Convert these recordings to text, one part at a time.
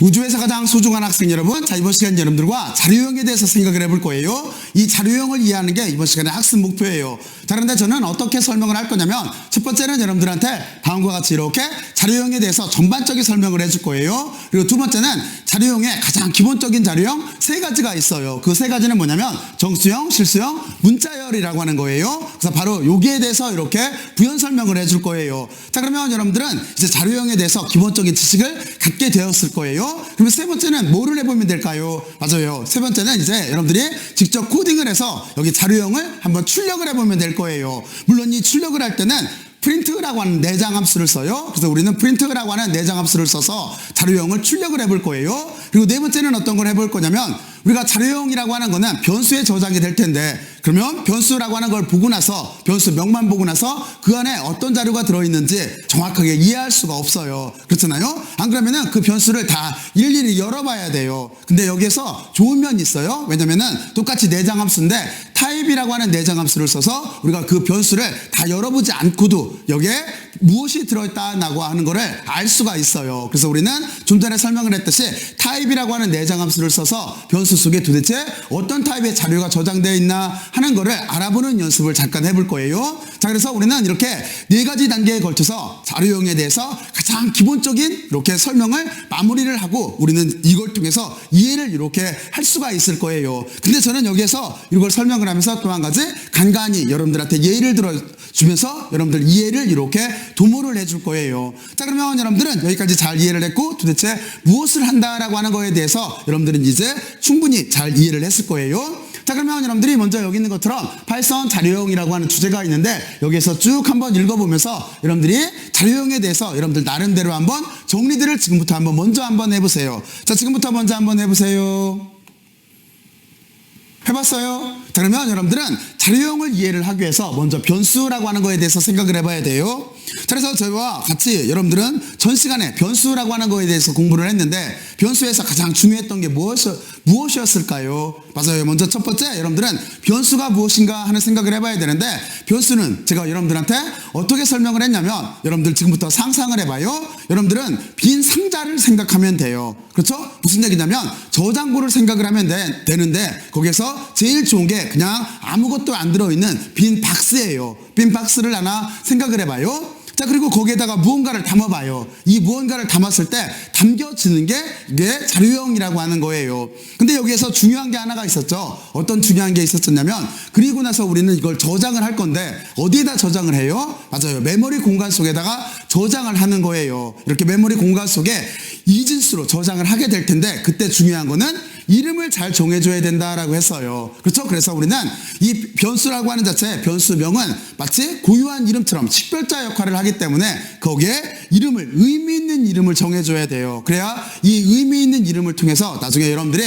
우주에서 가장 소중한 학생 여러분, 자 이번 시간 여러분들과 자료형에 대해서 생각을 해볼 거예요. 이 자료형을 이해하는 게 이번 시간의 학습 목표예요. 자, 그런데 저는 어떻게 설명을 할 거냐면, 첫 번째는 여러분들한테 다음과 같이 이렇게 자료형에 대해서 전반적인 설명을 해줄 거예요. 그리고 두 번째는 자료형의 가장 기본적인 자료형 세 가지가 있어요. 그 세 가지는 뭐냐면 정수형, 실수형, 문자열이라고 하는 거예요. 그래서 바로 여기에 대해서 이렇게 부연 설명을 해줄 거예요. 자, 그러면 여러분들은 이제 자료형에 대해서 기본적인 지식을 갖게 되었을 거예요. 그러면 세 번째는 뭐를 해보면 될까요? 맞아요. 세 번째는 이제 여러분들이 직접 코딩을 해서 여기 자료형을 한번 출력을 해보면 될 거예요. 물론 이 출력을 할 때는 프린트라고 하는 내장 함수를 써요. 그래서 우리는 프린트라고 하는 내장 함수를 써서 자료형을 출력을 해볼 거예요. 그리고 네 번째는 어떤 걸 해볼 거냐면, 우리가 자료형이라고 하는 거는 변수에 저장이 될 텐데, 그러면 변수라고 하는 걸 보고 나서, 변수명만 보고 나서 그 안에 어떤 자료가 들어있는지 정확하게 이해할 수가 없어요. 그렇잖아요? 안 그러면은 그 변수를 다 일일이 열어봐야 돼요. 근데 여기에서 좋은 면이 있어요. 왜냐면은 똑같이 내장 함수인데 타입이라고 하는 내장 함수를 써서 우리가 그 변수를 다 열어보지 않고도 여기에 무엇이 들어있다고 하는 거를 알 수가 있어요. 그래서 우리는 좀 전에 설명을 했듯이 타입이라고 하는 내장 함수를 써서 변수 속에 도대체 어떤 타입의 자료가 저장되어 있나 하는 거를 알아보는 연습을 잠깐 해볼 거예요. 자, 그래서 우리는 이렇게 네 가지 단계에 걸쳐서 자료형에 대해서 가장 기본적인 이렇게 설명을 마무리를 하고 우리는 이걸 통해서 이해를 이렇게 할 수가 있을 거예요. 근데 저는 여기에서 이걸 설명을 하면서 또 한 가지 간간히 여러분들한테 예를 들어주면서 여러분들 이해를 이렇게 도모를 해줄 거예요. 자, 그러면 여러분들은 여기까지 잘 이해를 했고 도대체 무엇을 한다라고 하는 거에 대해서 여러분들은 이제 충분히 잘 이해를 했을 거예요. 자, 그러면 여러분들이 먼저 여기 있는 것처럼 파이썬 자료형이라고 하는 주제가 있는데, 여기에서 쭉 한번 읽어보면서 여러분들이 자료형에 대해서 여러분들 나름대로 한번 정리들을 지금부터 한번 먼저 한번 해보세요. 자, 지금부터 먼저 한번 해보세요. 해봤어요? 자, 그러면 여러분들은 자료형을 이해를 하기 위해서 먼저 변수라고 하는 거에 대해서 생각을 해봐야 돼요. 자, 그래서 저희와 같이 여러분들은 전 시간에 변수라고 하는 거에 대해서 공부를 했는데, 변수에서 가장 중요했던 게 무엇이었을까요? 맞아요. 먼저 첫 번째, 여러분들은 변수가 무엇인가 하는 생각을 해봐야 되는데, 변수는 제가 여러분들한테 어떻게 설명을 했냐면, 여러분들 지금부터 상상을 해봐요. 여러분들은 빈 상자를 생각하면 돼요. 그렇죠? 무슨 얘기냐면 저장고를 생각을 하면 되는데, 거기에서 제일 좋은 게 그냥 아무것도 안 들어있는 빈 박스예요. 빈 박스를 하나 생각을 해봐요. 자, 그리고 거기에다가 무언가를 담아봐요. 이 무언가를 담았을 때 담겨지는 게 이게 자료형이라고 하는 거예요. 근데 여기에서 중요한 게 하나가 있었죠. 어떤 중요한 게 있었냐면, 그리고 나서 우리는 이걸 저장을 할 건데 어디에다 저장을 해요? 맞아요. 메모리 공간 속에다가 저장을 하는 거예요. 이렇게 메모리 공간 속에 이진수로 저장을 하게 될 텐데, 그때 중요한 거는 이름을 잘 정해줘야 된다라고 했어요. 그렇죠? 그래서 우리는 이 변수라고 하는 자체, 변수명은 마치 고유한 이름처럼 식별자 역할을 하기 때문에 거기에 이름을, 의미 있는 이름을 정해줘야 돼요. 그래야 이 의미 있는 이름을 통해서 나중에 여러분들이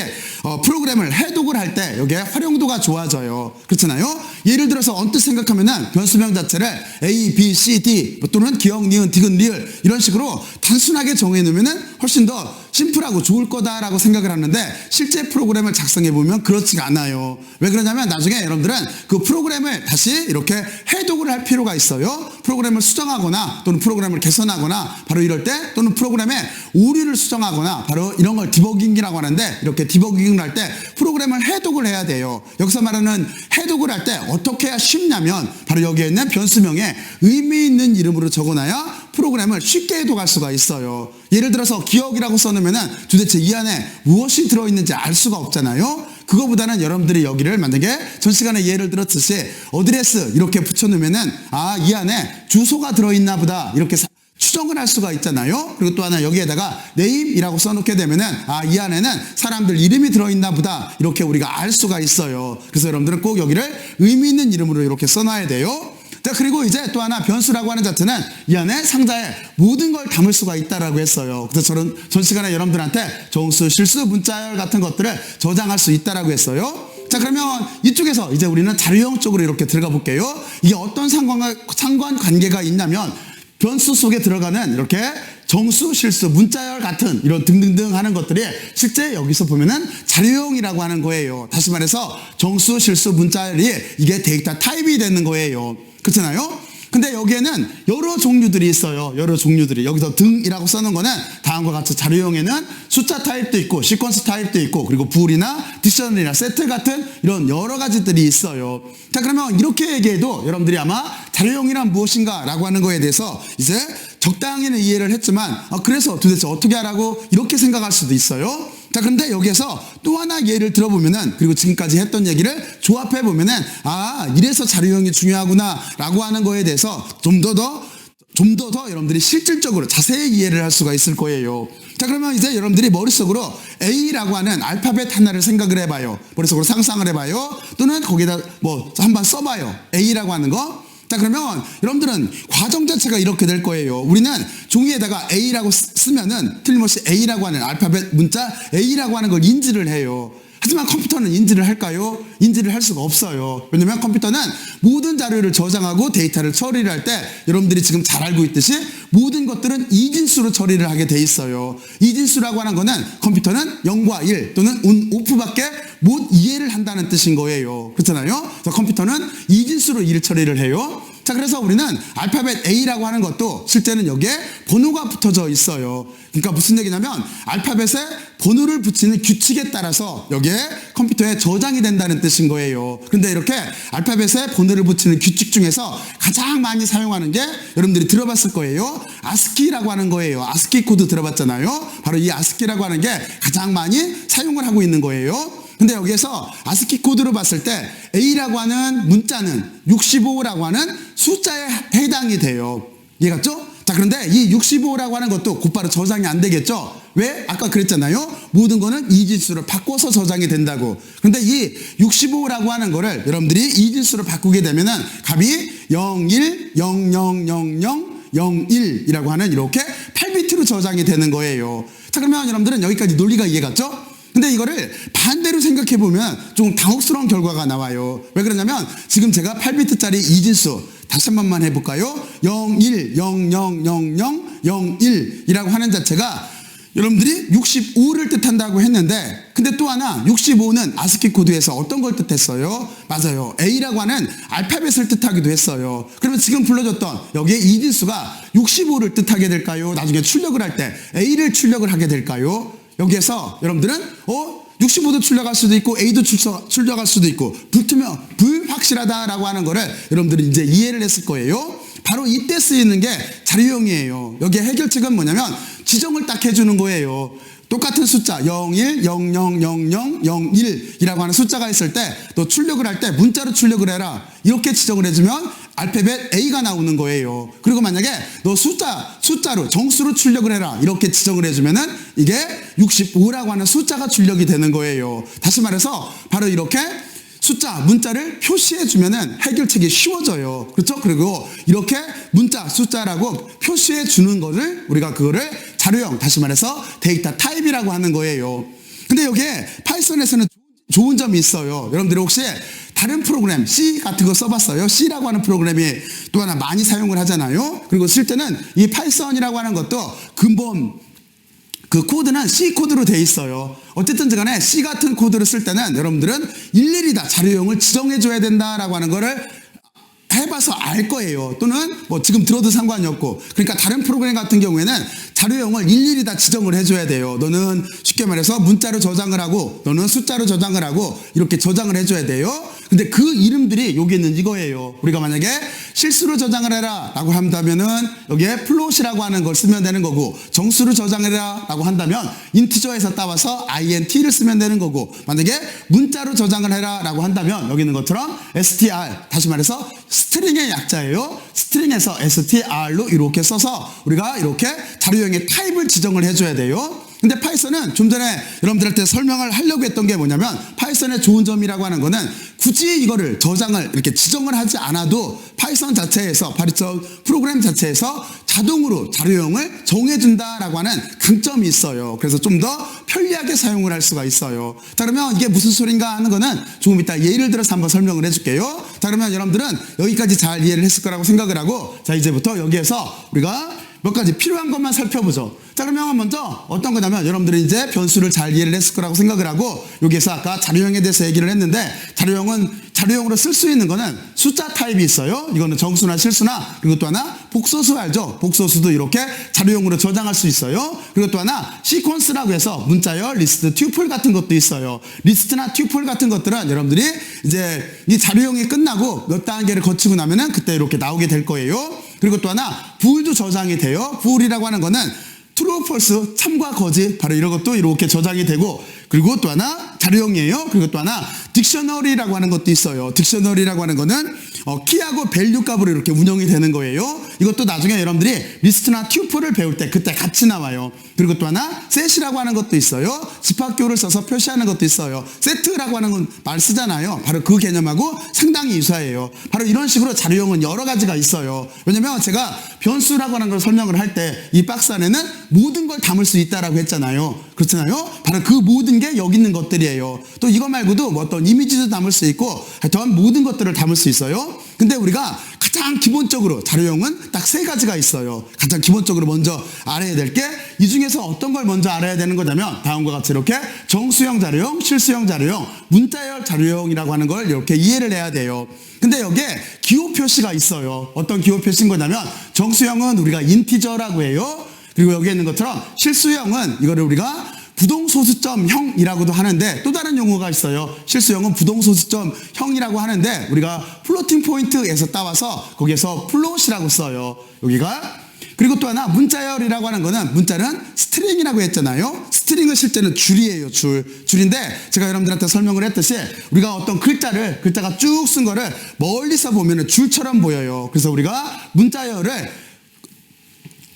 프로그램을 해독을 할 때 여기에 활용도가 좋아져요. 그렇잖아요? 예를 들어서 언뜻 생각하면은 변수명 자체를 A, B, C, D 또는 기억, 니은, 디귿, 리을 이런 식으로 단순하게 정해놓으면은 훨씬 더 심플하고 좋을 거다라고 생각을 하는데, 실제 프로그램을 작성해 보면 그렇지가 않아요. 왜 그러냐면 나중에 여러분들은 그 프로그램을 다시 이렇게 해독을 할 필요가 있어요. 프로그램을 수정하거나 또는 프로그램을 개선하거나 바로 이럴 때, 또는 프로그램의 오류를 수정하거나 바로 이런 걸 디버깅이라고 하는데, 이렇게 디버깅을 할 때 프로그램을 해독을 해야 돼요. 여기서 말하는 해독을 할 때 어떻게 해야 쉽냐면, 바로 여기에 있는 변수명에 의미 있는 이름으로 적어놔야 프로그램을 쉽게 해독할 수가 있어요. 예를 들어서 기억이라고 써놓으면은 도대체 이 안에 무엇이 들어있는지 알 수가 없잖아요. 그거보다는 여러분들이 여기를 만약에 전 시간에 예를 들었듯이 어드레스 이렇게 붙여놓으면은 이 안에 주소가 들어있나 보다 이렇게 추정을 할 수가 있잖아요. 그리고 또 하나 여기에다가 네임이라고 써놓게 되면은 이 안에는 사람들 이름이 들어있나 보다 이렇게 우리가 알 수가 있어요. 그래서 여러분들은 꼭 여기를 의미 있는 이름으로 이렇게 써놔야 돼요. 자, 그리고 이제 또 하나 변수라고 하는 자체는 이 안에 상자에 모든 걸 담을 수가 있다라고 했어요. 그래서 저는 전 시간에 여러분들한테 정수, 실수, 문자열 같은 것들을 저장할 수 있다라고 했어요. 자, 그러면 이쪽에서 이제 우리는 자료형 쪽으로 이렇게 들어가 볼게요. 이게 어떤 상관관계가 있냐면, 변수 속에 들어가는 이렇게 정수, 실수, 문자열 같은 이런 등등등 하는 것들이 실제 여기서 보면은 자료형이라고 하는 거예요. 다시 말해서 정수, 실수, 문자열이 이게 데이터 타입이 되는 거예요. 그렇잖아요? 근데 여기에는 여러 종류들이 있어요. 여러 종류들이. 여기서 등이라고 써놓은 거는 다음과 같이 자료형에는 숫자 타입도 있고 시퀀스 타입도 있고 그리고 불이나 딕셔너리나 세트 같은 이런 여러 가지들이 있어요. 자, 그러면 이렇게 얘기해도 여러분들이 아마 자료형이란 무엇인가 라고 하는 거에 대해서 이제 적당히는 이해를 했지만 그래서 도대체 어떻게 하라고 이렇게 생각할 수도 있어요. 자, 그런데 여기에서 또 하나 예를 들어보면은, 그리고 지금까지 했던 얘기를 조합해보면은, 이래서 자료형이 중요하구나 라고 하는 거에 대해서 좀 더 여러분들이 실질적으로 자세히 이해를 할 수가 있을 거예요. 자, 그러면 이제 여러분들이 머릿속으로 A라고 하는 알파벳 하나를 생각을 해봐요. 머릿속으로 상상을 해봐요. 또는 거기다 뭐 한번 써봐요. A라고 하는 거. 자, 그러면 여러분들은 과정 자체가 이렇게 될 거예요. 우리는 종이에다가 A라고 쓰면은 틀림없이 A라고 하는 알파벳 문자 A라고 하는 걸 인지를 해요. 하지만 컴퓨터는 인지를 할까요? 인지를 할 수가 없어요. 왜냐면 컴퓨터는 모든 자료를 저장하고 데이터를 처리를 할 때 여러분들이 지금 잘 알고 있듯이 모든 것들은 이진수로 처리를 하게 돼 있어요. 이진수라고 하는 거는 컴퓨터는 0과 1 또는 온, 오프밖에 못 이해를 한다는 뜻인 거예요. 그렇잖아요? 그래서 컴퓨터는 이진수로 일 처리를 해요. 자, 그래서 우리는 알파벳 A라고 하는 것도 실제는 여기에 번호가 붙어져 있어요. 그러니까 무슨 얘기냐면 알파벳에 번호를 붙이는 규칙에 따라서 여기에 컴퓨터에 저장이 된다는 뜻인 거예요. 그런데 이렇게 알파벳에 번호를 붙이는 규칙 중에서 가장 많이 사용하는 게 여러분들이 들어봤을 거예요. 아스키라고 하는 거예요. 아스키 코드 들어봤잖아요. 바로 이 아스키라고 하는 게 가장 많이 사용을 하고 있는 거예요. 근데 여기에서 아스키 코드로 봤을 때 A라고 하는 문자는 65라고 하는 숫자에 해당이 돼요. 이해갔죠? 자, 그런데 이 65라고 하는 것도 곧바로 저장이 안 되겠죠? 왜? 아까 그랬잖아요. 모든 거는 이진수를 바꿔서 저장이 된다고. 그런데 이 65라고 하는 거를 여러분들이 이진수로 바꾸게 되면은 값이 01, 0000, 01이라고 하는 이렇게 8비트로 저장이 되는 거예요. 자, 그러면 여러분들은 여기까지 논리가 이해갔죠? 근데 이거를 반대로 생각해보면 좀 당혹스러운 결과가 나와요. 왜 그러냐면 지금 제가 8비트짜리 이진수 다시 한 번만 해볼까요? 01, 0000, 01이라고 하는 자체가 여러분들이 65를 뜻한다고 했는데, 근데 또 하나 65는 아스키 코드에서 어떤 걸 뜻했어요? 맞아요. A라고 하는 알파벳을 뜻하기도 했어요. 그러면 지금 불러줬던 여기에 이진수가 65를 뜻하게 될까요? 나중에 출력을 할 때 A를 출력을 하게 될까요? 여기에서 여러분들은 65도 출력할 수도 있고 A도 출력할 수도 있고 붙으면 불확실하다라고 하는 거를 여러분들이 이제 이해를 했을 거예요. 바로 이때 쓰이는 게 자료형이에요. 여기에 해결책은 뭐냐면 지정을 딱 해주는 거예요. 똑같은 숫자 01, 0000, 01이라고 하는 숫자가 있을 때 너 출력을 할 때 문자로 출력을 해라. 이렇게 지정을 해주면 알파벳 A가 나오는 거예요. 그리고 만약에 너 숫자로 정수로 출력을 해라. 이렇게 지정을 해주면은 이게 65라고 하는 숫자가 출력이 되는 거예요. 다시 말해서 바로 이렇게 문자를 표시해 주면은 해결책이 쉬워져요. 그렇죠? 그리고 이렇게 숫자라고 표시해 주는 거를 우리가 그거를 자료형, 다시 말해서 데이터 타입이라고 하는 거예요. 근데 여기에 파이썬에서는 좋은 점이 있어요. 여러분들이 혹시 다른 프로그램 C 같은 거 써봤어요? C라고 하는 프로그램이 또 하나 많이 사용을 하잖아요. 그리고 실제는 이 파이썬이라고 하는 것도 근본 그 코드는 C 코드로 돼 있어요. 어쨌든 간에 C 같은 코드를 쓸 때는 여러분들은 일일이 다 자료형을 지정해 줘야 된다라고 하는 거를 해봐서 알 거예요. 또는 뭐 지금 들어도 상관이 없고. 그러니까 다른 프로그램 같은 경우에는 자료형을 일일이 다 지정을 해줘야 돼요. 너는 쉽게 말해서 문자로 저장을 하고 너는 숫자로 저장을 하고 이렇게 저장을 해줘야 돼요. 근데 그 이름들이 여기는 이거예요. 우리가 만약에 실수로 저장을 해라 라고 한다면은 여기에 플롯이라고 하는 걸 쓰면 되는 거고, 정수로 저장해라 라고 한다면 인티저에서 따와서 int를 쓰면 되는 거고, 만약에 문자로 저장을 해라 라고 한다면 여기 있는 것처럼 str, 다시 말해서 스트링의 약자예요. 스트링에서 str로 이렇게 써서 우리가 이렇게 자료형의 타입을 지정을 해줘야 돼요. 근데 파이썬은 좀 전에 여러분들한테 설명을 하려고 했던 게 뭐냐면, 파이썬의 좋은 점이라고 하는 거는 굳이 이거를 저장을 이렇게 지정을 하지 않아도 파이썬 자체에서, 파이썬 프로그램 자체에서 자동으로 자료형을 정해준다라고 하는 강점이 있어요. 그래서 좀 더 편리하게 사용을 할 수가 있어요. 자, 그러면 이게 무슨 소린가 하는 거는 조금 이따 예를 들어서 한번 설명을 해줄게요. 자, 그러면 여러분들은 여기까지 잘 이해를 했을 거라고 생각을 하고, 자, 이제부터 여기에서 우리가 몇 가지 필요한 것만 살펴보죠. 자, 그러면 먼저 어떤 거냐면, 여러분들은 이제 변수를 잘 이해를 했을 거라고 생각을 하고, 여기에서 아까 자료형에 대해서 얘기를 했는데, 자료형은 자료용으로 쓸 수 있는 거는 숫자 타입이 있어요. 이거는 정수나 실수나, 그리고 또 하나 복소수 알죠? 복소수도 이렇게 자료용으로 저장할 수 있어요. 그리고 또 하나 시퀀스라고 해서 문자열, 리스트, 튜플 같은 것도 있어요. 리스트나 튜플 같은 것들은 여러분들이 이제 이 자료용이 끝나고 몇 단계를 거치고 나면은 그때 이렇게 나오게 될 거예요. 그리고 또 하나 불도 저장이 돼요. 불이라고 하는 거는 true, false, 참과 거짓, 바로 이런 것도 이렇게 저장이 되고, 그리고 또 하나 자료용이에요. 그리고 또 하나 딕셔너리라고 하는 것도 있어요. 딕셔너리라고 하는 거는 키하고 밸류 값으로 이렇게 운영이 되는 거예요. 이것도 나중에 여러분들이 리스트나 튜플을 배울 때 그때 같이 나와요. 그리고 또 하나 셋이라고 하는 것도 있어요. 집합교를 써서 표시하는 것도 있어요. 세트라고 하는 건 말 쓰잖아요. 바로 그 개념하고 상당히 유사해요. 바로 이런 식으로 자료용은 여러 가지가 있어요. 왜냐면 제가 변수라고 하는 걸 설명을 할 때 이 박스 안에는 모든 걸 담을 수 있다라고 했잖아요. 그렇잖아요. 바로 그 모든 게 여기 있는 것들이에요. 또 이거 말고도 뭐 어떤 이미지도 담을 수 있고 하여튼 모든 것들을 담을 수 있어요. 근데 우리가 가장 기본적으로 자료용은 딱 세 가지가 있어요. 가장 기본적으로 먼저 알아야 될 게 이 중에서 어떤 걸 먼저 알아야 되는 거냐면 다음과 같이 이렇게 정수형 자료용, 실수형 자료용, 문자열 자료용이라고 하는 걸 이렇게 이해를 해야 돼요. 근데 여기에 기호 표시가 있어요. 어떤 기호 표시인 거냐면 정수형은 우리가 인티저라고 해요. 그리고 여기에 있는 것처럼 실수형은 이거를 우리가 부동소수점형이라고도 하는데 또 다른 용어가 있어요. 실수형은 부동소수점형이라고 하는데 우리가 플로팅 포인트에서 따와서 거기에서 플롯이라고 써요. 여기가. 그리고 또 하나 문자열이라고 하는 거는 문자는 스트링이라고 했잖아요. 스트링은 실제는 줄이에요. 줄인데 제가 여러분들한테 설명을 했듯이 우리가 어떤 글자가 쭉 쓴 거를 멀리서 보면 줄처럼 보여요. 그래서 우리가 문자열을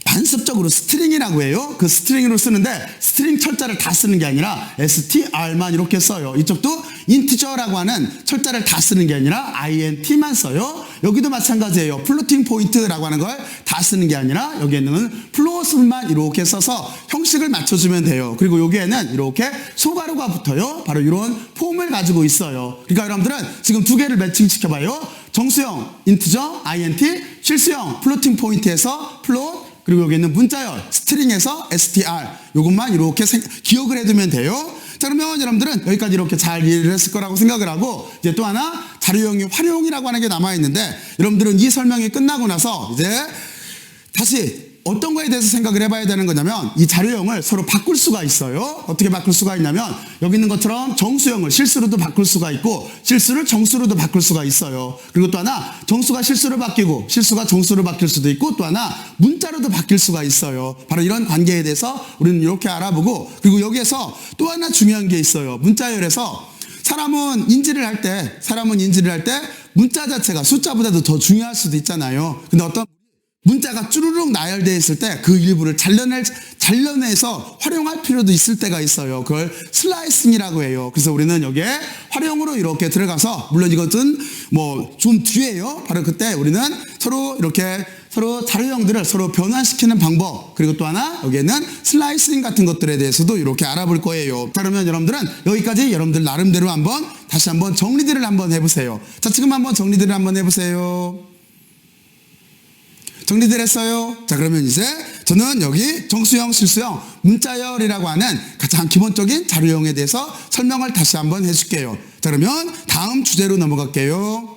반습적으로 스트링이라고 해요. 그 스트링으로 쓰는데 스트링 철자를 다 쓰는 게 아니라 str만 이렇게 써요. 이쪽도 인티저라고 하는 철자를 다 쓰는 게 아니라 int만 써요. 여기도 마찬가지예요. 플로팅 포인트라고 하는 걸 다 쓰는 게 아니라 여기에 있는 플롯만 이렇게 써서 형식을 맞춰주면 돼요. 그리고 여기에는 이렇게 소가루가 붙어요. 바로 이런 폼을 가지고 있어요. 그러니까 여러분들은 지금 두 개를 매칭시켜봐요. 정수형 인티저 int, 실수형 플로팅 포인트에서 플롯, 그리고 여기 있는 문자열 스트링에서 str 요것만 이렇게 기억을 해두면 돼요. 자, 그러면 여러분들은 여기까지 이렇게 잘 이해를 했을 거라고 생각을 하고 이제 또 하나 자료용이 활용이라고 하는 게 남아있는데 여러분들은 이 설명이 끝나고 나서 이제 다시 어떤 거에 대해서 생각을 해봐야 되는 거냐면 이 자료형을 서로 바꿀 수가 있어요. 어떻게 바꿀 수가 있냐면 여기 있는 것처럼 정수형을 실수로도 바꿀 수가 있고 실수를 정수로도 바꿀 수가 있어요. 그리고 또 하나 정수가 실수로 바뀌고 실수가 정수로 바뀔 수도 있고 또 하나 문자로도 바뀔 수가 있어요. 바로 이런 관계에 대해서 우리는 이렇게 알아보고 그리고 여기에서 또 하나 중요한 게 있어요. 문자열에서 사람은 인지를 할 때 문자 자체가 숫자보다도 더 중요할 수도 있잖아요. 근데 어떤 문자가 쭈루룩 나열되어 있을 때 그 일부를 잘라내서 활용할 필요도 있을 때가 있어요. 그걸 슬라이싱이라고 해요. 그래서 우리는 여기에 활용으로 이렇게 들어가서 물론 이것은 뭐 좀 뒤에요. 바로 그때 우리는 서로 이렇게 서로 자료형들을 서로 변환시키는 방법 그리고 또 하나 여기에는 슬라이싱 같은 것들에 대해서도 이렇게 알아볼 거예요. 자, 그러면 여러분들은 여기까지 여러분들 나름대로 다시 한번 정리들을 한번 해보세요. 자, 지금 한번 정리들을 한번 해보세요. 정리들 했어요? 자, 그러면 이제 저는 여기 정수형, 실수형, 문자열이라고 하는 가장 기본적인 자료형에 대해서 설명을 다시 한번 해줄게요. 자, 그러면 다음 주제로 넘어갈게요.